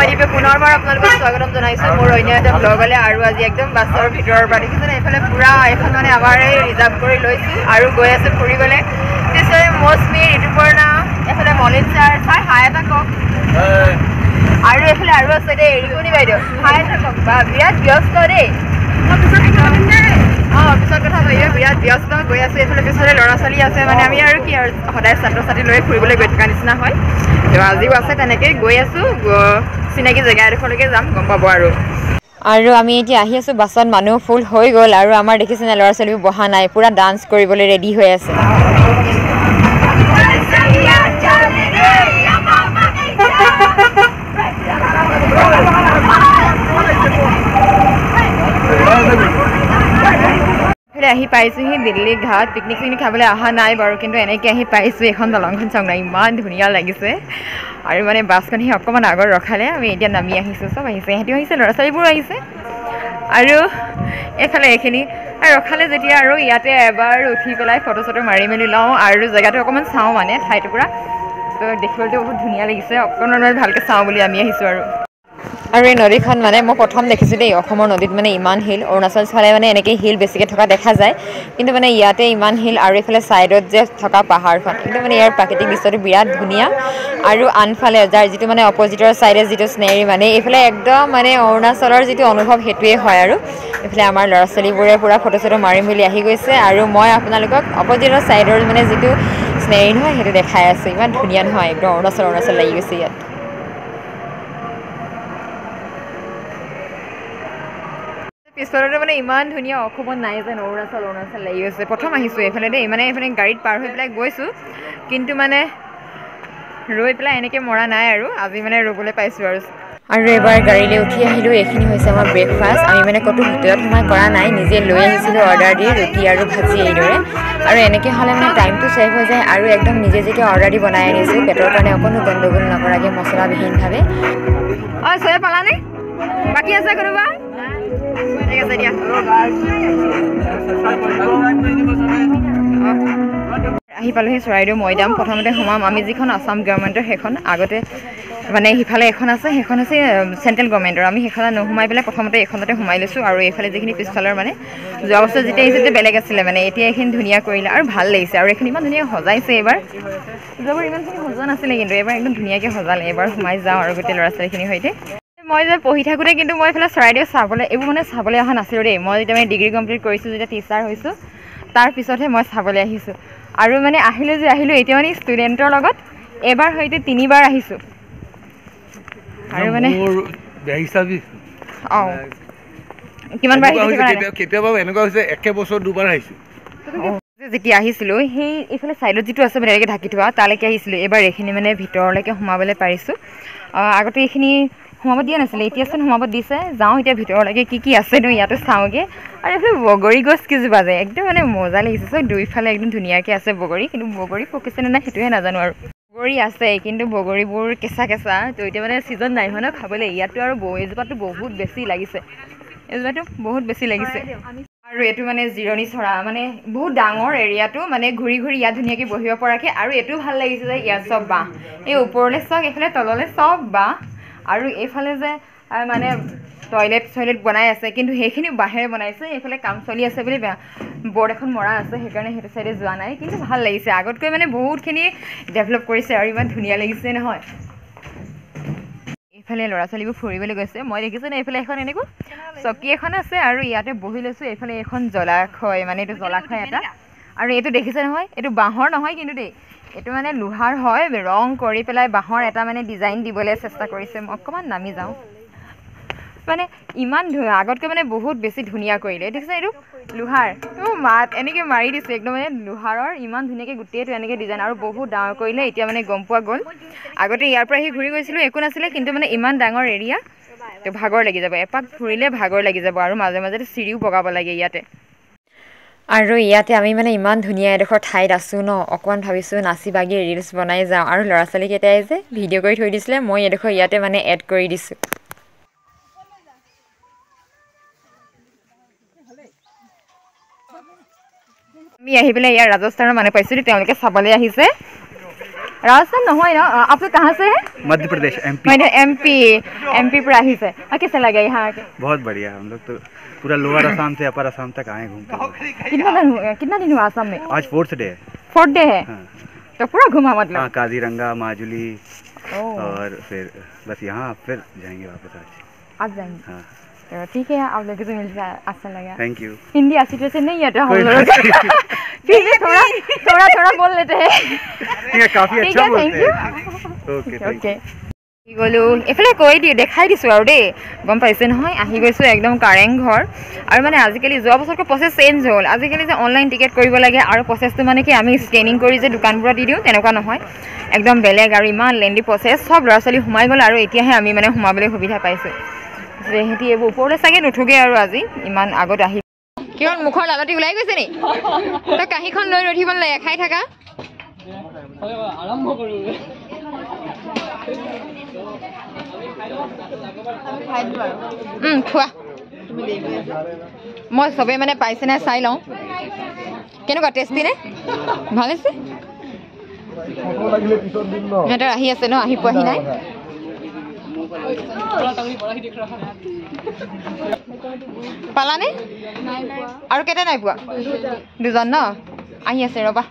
মই দিপে পুনৰবাৰ আপোনালোকক স্বাগতম জনাইছোঁ মোৰ অন্য এটা ব্লগলৈ আৰু আজি একদম বাছৰ ভিতৰৰ পৰা দেখিছেনে এইফালে পুৰা এখন মানে আমাৰ এই ৰিজাৰ্ভ কৰি লৈছোঁ আৰু গৈ আছোঁ ফুৰিবলৈ পিছৰে মৌচুমী ঋতুপৰ্ণা এইফালে মলিন ছাৰ ছাৰ হাই এটা কওক আৰু এইফালে আৰু আছে দেই ৰিকুনি বাইদেউ হাই এটা কওক বা বিৰাট ব্যস্ত দেই পিছত কথা ভাবিব বিৰাট ব্যস্ত গৈ আছোঁ এইফালে পিছতে ল'ৰা ছোৱালী আছে মানে আমি আৰু কি আৰু সদায় ছাত্ৰ ছাত্ৰী লৈ ফুৰিবলৈ গৈ থকা নিচিনা হয় আজিও আছে তেনেকেই গৈ আছোঁ চিনাকি জেগা এডোখৰলৈকে যাম গম পাব আৰু আমি এতিয়া আহি আছোঁ বাছত মানুহ ফুল হৈ গ'ল আৰু আমাৰ দেখিছেনে ল'ৰা ছোৱালীবোৰ বহা নাই পূৰা ডান্স কৰিবলৈ ৰেডি হৈ আছে আহি পাইছোঁহি দিল্লী ঘাট পিকনিক চিকনিক খাবলৈ অহা নাই বাৰু কিন্তু এনেকৈ আহি পাইছোঁ এখন দলংখন চাওক না ইমান ধুনীয়া লাগিছে আৰু মানে বাছখন সি অকণমান আগত ৰখালে আমি এতিয়া নামি আহিছোঁ চব আহিছে সিহঁতিও আহিছে ল'ৰা ছোৱালীবোৰো আহিছে আৰু এইফালে এইখিনি আৰু ৰখালে যেতিয়া আৰু ইয়াতে এবাৰ উঠি পেলাই ফটো চটো মাৰি মেলি লওঁ আৰু জেগাটো অকণমান চাওঁ মানে ঠাইটো পূৰা তো দেখিবলৈতো বহুত ধুনীয়া লাগিছে অকণমান ভালকৈ চাওঁ বুলি আমি আহিছোঁ আৰু এই নদীখন মানে মই প্ৰথম দেখিছোঁ দেই অসমৰ নদীত মানে ইমান শিল অৰুণাচল ফালে মানে এনেকৈ শিল বেছিকৈ থকা দেখা যায় কিন্তু মানে ইয়াতে ইমান শিল আৰু এইফালে ছাইডত যে থকা পাহাৰখন কিন্তু মানে ইয়াৰ প্ৰাকৃতিক দৃশ্যটো বিৰাট ধুনীয়া আৰু আনফালে যাৰ যিটো মানে অপজিটৰ ছাইডে যিটো চিনেৰী মানে এইফালে একদম মানে অৰুণাচলৰ যিটো অনুভৱ সেইটোৱে হয় আৰু এইফালে আমাৰ ল'ৰা ছোৱালীবোৰে পূৰা ফটো চটো মাৰিম বুলি আহি গৈছে আৰু মই আপোনালোকক অপজিটৰ ছাইডৰ মানে যিটো চিনেৰী নহয় সেইটো দেখাই আছোঁ ইমান ধুনীয়া নহয় একদম অৰুণাচল লাগি গৈছে ইয়াত পিছফালতে মানে ইমান ধুনীয়া অসমত নাই যেন অৰুণাচল লাগি গৈছে প্ৰথম আহিছোঁ এইফালে দেই মানে এইফালে গাড়ীত পাৰ হৈ পেলাই গৈছোঁ কিন্তু মানে ৰৈ পেলাই এনেকৈ মৰা নাই আৰু আজি মানে ৰ'বলৈ পাইছোঁ আৰু এবাৰ গাড়ীলৈ উঠি আহিলোঁ এইখিনি হৈছে আমাৰ ব্ৰেকফাষ্ট আমি মানে ক'তো হোটেলত সোমাই কৰা নাই নিজে লৈ আহিছিলোঁ অৰ্ডাৰ দি ৰুটি আৰু ভাজি এইদৰে আৰু এনেকৈ হ'লে মানে টাইমটো ছেভ হৈ যায় আৰু একদম নিজে যেতিয়া অৰ্ডাৰ দি বনাই আনিছোঁ পেটৰ কাৰণে অকণো গণ্ডগোল নকৰাকৈ মছলাবিহীনভাৱে চবে পালানে বাকী আছে কোনোবা ঠিক আছে দিয়া আহি পালোহি চৰাইদেউ মৈদাম প্ৰথমতে সোমাম আমি যিখন আসাম গভৰ্ণমেণ্টৰ সেইখন আগতে মানে সিফালে এখন আছে সেইখন হৈছে চেণ্ট্ৰেল গভৰ্ণমেণ্টৰ আমি সেইখনত নোসোমাই পেলাই প্ৰথমতে এইখনতে সোমাই লৈছোঁ আৰু এইফালে যিখিনি পিছফালৰ মানে যোৱা বছৰ যেতিয়া আহিছে তেতিয়া বেলেগ আছিলে মানে এতিয়া এইখিনি ধুনীয়া কৰিলে আৰু ভাল লাগিছে আৰু এইখিনি ইমান ধুনীয়া সজাইছে এইবাৰ যোৱাবাৰ ইমানখিনি সজোৱা নাছিলে কিন্তু এইবাৰ একদম ধুনীয়াকৈ সজালে এইবাৰ সোমাই যাওঁ আৰু গোটেই ল'ৰা ছোৱালীখিনিৰ সৈতে মই যে পঢ়ি থাকোঁতে কিন্তু মই এইফালে চৰাইদেউ এইবোৰ মানে চাবলৈ অহা নাছিলোঁ দেই মই যেতিয়া মানে ডিগ্ৰী কমপ্লিট কৰিছোঁ যেতিয়া টিচাৰ হৈছোঁ তাৰপিছতহে মই চাবলৈ আহিছোঁ আৰু মানে আহিলোঁ এতিয়া মানে ষ্টুডেণ্টৰ লগত এবাৰ সৈতে 3বাৰ আহিছোঁ আৰু মানে কিমানবাৰ যেতিয়া আহিছিলোঁ সেই এইফালে ছাইডত যিটো আছে মানে এনেকৈ ঢাকি থোৱা তালৈকে আহিছিলোঁ এইবাৰ এইখিনি মানে ভিতৰলৈকে সোমাবলৈ পাৰিছোঁ আগতে এইখিনি সোমাব দিয়া নাছিলে এতিয়াচোন সোমাব দিছে যাওঁ এতিয়া ভিতৰলৈকে কি আছেনো ইয়াতো চাওঁগৈ আৰু এইফালে বগৰী গছ কেইজোপা যে একদম মানে মজা লাগিছে চব দুইফালে একদম ধুনীয়াকৈ আছে বগৰী কিন্তু বগৰী পকিছেনে নাই সেইটোহে নাজানো আৰু বগৰী আছে কিন্তু বগৰীবোৰ কেঁচা তো এতিয়া মানে ছিজন নাই হয় ন খাবলৈ ইয়াতো আৰু এজোপাটো বহুত বেছি লাগিছে আৰু এইটো মানে জিৰণি চৰা মানে বহুত ডাঙৰ এৰিয়াটো মানে ঘূৰি ইয়াত ধুনীয়াকৈ বহিব পৰাকৈ আৰু এইটোও ভাল লাগিছে যে ইয়াত চব বাঁহ এই ওপৰলৈ চাওক এইফালে তললৈ চব বাঁহ আৰু এইফালে যে মানে টয়লেট বনাই আছে কিন্তু সেইখিনি বাঁহেৰে বনাইছে এইফালে কাম চলি আছে বুলি বৰ্ড এখন মৰা আছে সেইকাৰণে সেইটো চাইডে যোৱা নাই কিন্তু ভাল লাগিছে আগতকৈ মানে বহুতখিনি ডেভেলপ কৰিছে আৰু ইমান ধুনীয়া লাগিছে নহয় এইফালে ল'ৰা ছোৱালীবোৰ ফুৰিবলৈ গৈছে মই দেখিছোঁ নে এইফালে এখন এনেকুৱা চকী এখন আছে আৰু ইয়াতে বহি লৈছোঁ এইফালে এখন জলাশয় মানে এইটো জলাশয় এটা আৰু এইটো দেখিছে নহয় এইটো বাঁহৰ নহয় কিন্তু দেই এইটো মানে লোহাৰ হয় ৰং কৰি পেলাই বাঁহৰ এটা মানে ডিজাইন দিবলৈ চেষ্টা কৰিছে মই অকণমান নামি যাওঁ মানে ইমান আগতকৈ মানে বহুত বেছি ধুনীয়া কৰিলে দেখিছে এইটো লোহাৰ এনেকৈ মাৰি দিছে একদম মানে লোহাৰৰ ইমান ধুনীয়াকৈ গোটেইটো এনেকৈ ডিজাইন আৰু বহুত ডাঙৰ কৰিলে এতিয়া মানে গম পোৱা গ'ল আগতে ইয়াৰ পৰা আহি ঘূৰি গৈছিলোঁ একো নাছিলে কিন্তু মানে ইমান ডাঙৰ এৰিয়া তো ভাগৰ লাগি যাব এপাক ফুৰিলে ভাগৰ লাগি যাব আৰু মাজে মাজে চিৰিও বগাব লাগে ইয়াতে আৰু ইয়াতে আমি মানে ইমান ধুনীয়া এডোখৰ ঠাইত আছোঁ ন অকণমান ভাবিছোঁ নাচি বাগি ৰিলচ বনাই যাওঁ আৰু ল'ৰা ছোৱালীকেইটাই যে ভিডিঅ' কৰি থৈ দিছিলে মই এডোখৰ ইয়াতে মানে এড কৰি দিছোঁ আমি আহি পেলাই ইয়াৰ ৰাজস্থানৰ মানুহ পাইছোঁ তেওঁলোকে চাবলৈ আহিছে राजस्थान नहीं ना आप लोग कहाँ से हैं? मध्य प्रदेश एमपी। मैंने एमपी पर आई से कैसा लगा यहाँ आके? बहुत बढ़िया, हम लोग तो पूरा लोअर असम से अपर असम तक आए घूमते हुए। कितना दिन हुआ असम में? आज 4th डे है। 4th डे है। हाँ। तो पूरा घूमा मतलब? हाँ, काजीरंगा, माजुली और फिर बस यहाँ फिर जाएंगे वापस आज जाएंगे। हाँ तो ठीक है, आप लोगों से मिलकर अच्छा लगा। Thank you. हिंदी अच्छी तरह से नहीं आता हम लोग फिर भी थोड़ा बोल लेते हैं। काफी अच्छा बोलते हैं। ओके গ'লো এইফালে কৈ দিওঁ দেখাই দিছোঁ আৰু দেই গম পাইছে নহয় আহি গৈছোঁ একদম কাৰেংঘৰ আৰু মানে আজিকালি যোৱা বছৰকৈ প্ৰচেছ চেঞ্জ হ'ল আজিকালি যে অনলাইন টিকেট কৰিব লাগে আৰু প্ৰচেছটো মানে কি আমি স্কেনিং কৰি যে দোকানবোৰত দি দিওঁ তেনেকুৱা নহয় একদম বেলেগ আৰু ইমান লেণ্ডি প্ৰচেছ সব ল'ৰা ছোৱালী সোমাই গ'ল আৰু এতিয়াহে আমি মানে সোমাবলৈ সুবিধা পাইছোঁ সিহঁতি এইবোৰ ওপৰলৈ চাগে নুঠোগে আৰু আজি ইমান আগত আহি কিয় মুখৰ লালতি ওলাই গৈছে নি তই কাঁহীখন লৈ ৰৈ থাকিব নালাগে খাই থাকা আৰম্ভ কৰোঁ খোৱা মই চবেই মানে পাইছে নাই চাই লওঁ কেনেকুৱা টেষ্টি নে ভাল হৈছে সিহঁতৰ আহি আছে ন আহি পোৱাহি নাই পালানে আৰু কেইটা নাই পোৱা দুজন ন আহি আছে ৰ'বা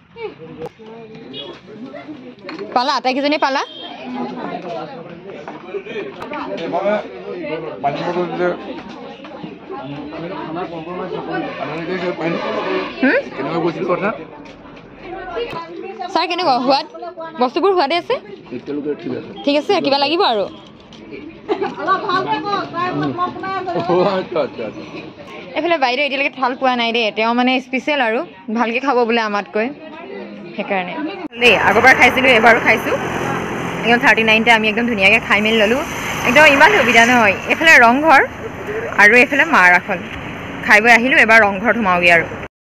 পালা আটাইকেইজনী পালা ছাৰ কেনেকুৱা সোৱাদ বস্তুবোৰ সোৱাদে আছে ঠিক আছে কিবা লাগিব আৰু এইফালে বাইদেউ এতিয়ালৈকে থাল পোৱা নাই দেই তেওঁ মানে স্পেচিয়েল আৰু ভালকৈ খাব বোলে আমাতকৈ সেইকাৰণে দেই আগৰবাৰ খাইছিলোঁ এবাৰো খাইছোঁ একদম 39টা আমি একদম ধুনীয়াকৈ খাই মেলি ল'লোঁ একদম ইমান সুবিধা নহয় এইফালে ৰংঘৰ আৰু এইফালে মাৰাখন খাই বৈ আহিলোঁ এবাৰ ৰংঘৰত সোমাওঁগৈ আৰু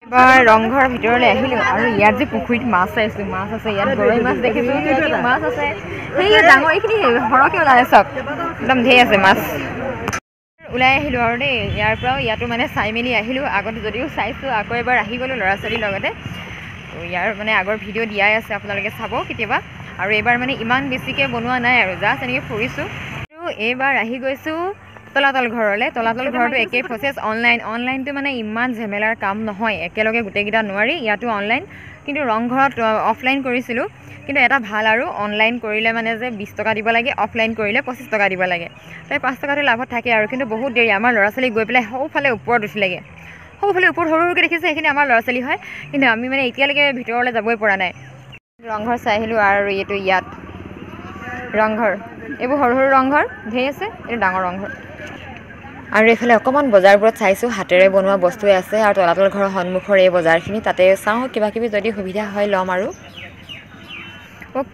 এবাৰ ৰংঘৰৰ ভিতৰলৈ আহিলোঁ আৰু ইয়াত যে পুখুৰীত মাছ চাইছোঁ মাছ আছে ইয়াত গৰৈ মাছ দেখিছোঁ মাছ আছে সেই ডাঙৰ এইখিনি সৰহকৈ ওলাই চব একদম ঢেৰ আছে মাছ ওলাই আহিলোঁ আৰু দেই ইয়াৰ পৰাও ইয়াতো মানে চাই মেলি আহিলোঁ আগতে যদিও চাইছোঁ আকৌ এবাৰ আহি গ'লোঁ ল'ৰা ছোৱালীৰ লগতে ইয়াৰ মানে আগৰ ভিডিঅ' দিয়াই আছে আপোনালোকে চাব কেতিয়াবা আৰু এইবাৰ মানে ইমান বেছিকৈ বনোৱা নাই আৰু জাষ্ট এনেকৈ ফুৰিছোঁ আৰু এইবাৰ আহি গৈছোঁ তলাতল ঘৰলৈ তলাতল ঘৰটো একেই প্ৰচেছ অনলাইনটো মানে ইমান ঝেমেলাৰ কাম নহয় একেলগে গোটেইকেইটা নোৱাৰি ইয়াতো অনলাইন কিন্তু ৰংঘৰত অফলাইন কৰিছিলোঁ কিন্তু এটা ভাল আৰু অনলাইন কৰিলে মানে যে 20 টকা দিব লাগে অফলাইন কৰিলে 25 টকা দিব লাগে তাই 5 টকাটো লাভত থাকে আৰু কিন্তু বহুত দেৰি আমাৰ ল'ৰা ছোৱালী গৈ পেলাই সৌফালে ওপৰত উঠিলেগৈ সৌফালে ওপৰত সৰু সৰুকৈ দেখিছে সেইখিনি আমাৰ ল'ৰা ছোৱালী হয় কিন্তু আমি মানে এতিয়ালৈকে ভিতৰলৈ যাবই পৰা নাই ৰংঘৰ চাই আহিলোঁ আৰু এইটো ইয়াত ৰংঘৰ এইবোৰ সৰু সৰু ৰংঘৰ ঢেৰ আছে এইটো ডাঙৰ ৰংঘৰ আৰু এইফালে অকণমান বজাৰবোৰত চাইছোঁ হাতেৰে বনোৱা বস্তুৱে আছে আৰু তলাতল ঘৰৰ সন্মুখৰ এই বজাৰখিনি তাতে চাওঁ কিবা কিবি যদি সুবিধা হয় ল'ম আৰু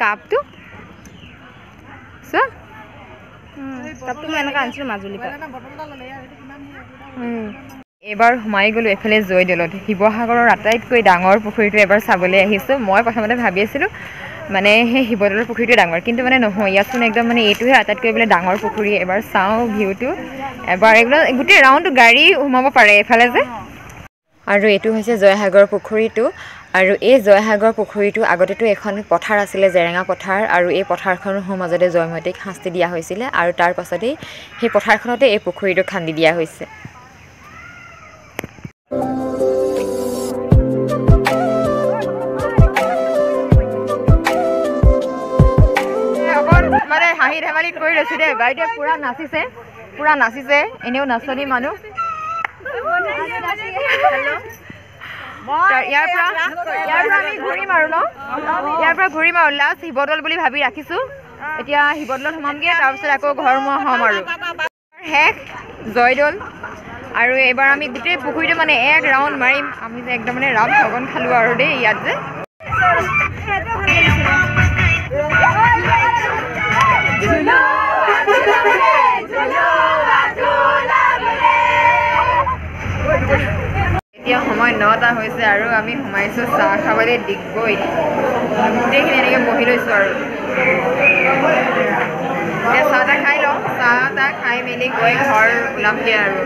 কাপটো চোৱা কাপটো মই এনেকৈ আনিছিলোঁ মাজুলীৰ পৰা এইবাৰ সোমাই গ'লোঁ এইফালে জয়দৌলত শিৱসাগৰৰ আটাইতকৈ ডাঙৰ পুখুৰীটো এবাৰ চাবলৈ আহিছোঁ মই প্ৰথমতে ভাবি আছিলোঁ মানে সেই শিৱদৌলৰ পুখুৰীটো ডাঙৰ কিন্তু মানে নহয় ইয়াতচোন একদম মানে এইটোহে আটাইতকৈ বোলে ডাঙৰ পুখুৰী এবাৰ চাওঁ ভিউটো এবাৰ একদম গোটেই ৰাউণ্ডটো গাড়ী সোমাব পাৰে এইফালে যে আৰু এইটো হৈছে জয়সাগৰ পুখুৰীটো আৰু এই জয়সাগৰ পুখুৰীটো আগতেতো এখন পথাৰ আছিলে জেৰেঙা পথাৰ আৰু এই পথাৰখনৰ মাজতে জয়মতীক শাস্তি দিয়া হৈছিলে আৰু তাৰ পাছতেই সেই পথাৰখনতে এই পুখুৰীটো খান্দি দিয়া হৈছে মানে হাঁহি ধেমালি কৰি লৈছোঁ দেই বাইদেৱে পূৰা নাচিছে এনেও নাচনী মানুহ ইয়াৰ পৰা আমি ঘূৰিম আৰু ন ইয়াৰ পৰা ঘূৰিম আৰু লাষ্ট শিৱদৌল বুলি ভাবি ৰাখিছোঁ এতিয়া শিৱদৌলত সোমামগৈ তাৰপিছত আকৌ ঘৰমুৱা হ'ম আৰু শেষ জয়দৌল আৰু এইবাৰ আমি গোটেই পুখুৰীটো মানে এক ৰাউণ্ড মাৰিম আমি যে একদম মানে ৰাম ঠগন খালোঁ আৰু দেই ইয়াত যে এতিয়া সময় 9টা হৈছে আৰু আমি সোমাইছোঁ চাহ খাবলৈ ডিগবৈত গোটেইখিনি এনেকৈ বহি লৈছোঁ আৰু এতিয়া চাহ তাহ খাই লওঁ চাহ তাহ খাই মেলি গৈ ঘৰ ওলামগৈ আৰু